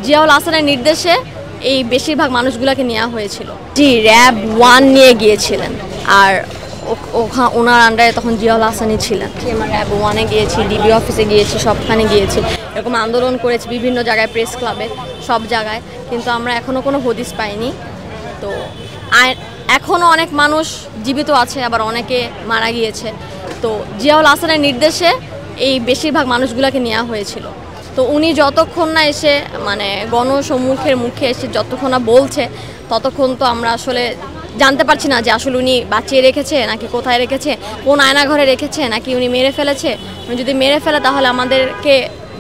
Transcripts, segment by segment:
জিয়াউল হাসানের নির্দেশে এই বেশিরভাগ মানুষগুলোকে নেওয়া হয়েছিল। জি, র্যাব 1 নিয়ে গিয়েছিলেন, আর ওনার আন্ডারে তখন জিয়াউল হাসানই ছিলেন। আমরা র্যাব 1-এ গিয়েছি, ডিবি অফিসে গিয়েছি, সবখানে গিয়েছি, এরকম আন্দোলন করেছি বিভিন্ন জায়গায়, প্রেস ক্লাবে, সব জায়গায়, কিন্তু আমরা এখনও কোনো হদিস পাইনি। তো এখনও অনেক মানুষ জীবিত আছে, আবার অনেকে মারা গিয়েছে। তো জিয়াউল হাসানের নির্দেশে এই বেশিরভাগ মানুষগুলোকে নেওয়া হয়েছিল। তো উনি যতক্ষণ না এসে মানে গণসম্মুখের মুখে এসে যতক্ষণ না বলছে, ততক্ষণ তো আমরা আসলে জানতে পারছি না যে আসলে উনি বাঁচিয়ে রেখেছে নাকি কোথায় রেখেছে, কোন আয়নাঘরে রেখেছে, নাকি উনি মেরে ফেলেছে। উনি যদি মেরে ফেলে তাহলে আমাদেরকে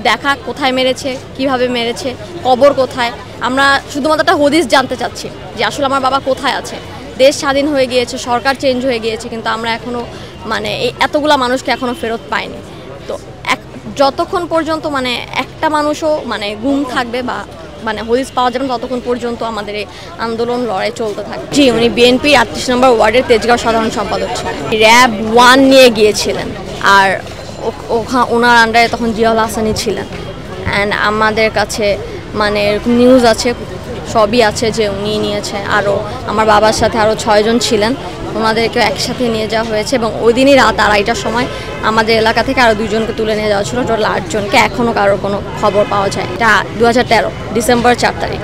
দেখা কোথায় মেরেছে, কিভাবে মেরেছে, কবর কোথায়। আমরা শুধুমাত্র একটা হদিস জানতে চাচ্ছি যে আসলে আমার বাবা কোথায় আছে। দেশ স্বাধীন হয়ে গিয়েছে, সরকার চেঞ্জ হয়ে গিয়েছে, কিন্তু আমরা এখনও মানে এই এতগুলা মানুষকে এখনও ফেরত পাইনি। তো যতক্ষণ পর্যন্ত মানে একটা মানুষও মানে গুম থাকবে বা মানে হদিস পাওয়া যাবে ততক্ষণ পর্যন্ত আমাদের এই আন্দোলন লড়াই চলতে থাকে। জি, উনি বিএনপির 38 নম্বর ওয়ার্ডের তেজগাঁও সাধারণ সম্পাদক ছিলেন। র্যাব 1 নিয়ে গিয়েছিলেন, আর ওনার আন্ডারে তখন জিয়াউল হাসানই ছিলেন। অ্যান্ড আমাদের কাছে মানে নিউজ আছে, সবই আছে যে উনি নিয়েছে। আরও আমার বাবার সাথে আরও 6 জন ছিলেন, ওনাদেরকেও একসাথে নিয়ে যাওয়া হয়েছে। এবং ওই দিনই রাত 2:30টার সময় আমাদের এলাকা থেকে আরও 2 জনকে তুলে নিয়ে যাওয়া ছিল, টোটাল 8 জনকে। এখনও কারোর কোনো খবর পাওয়া যায়। এটা 2013 ডিসেম্বর 4 তারিখ।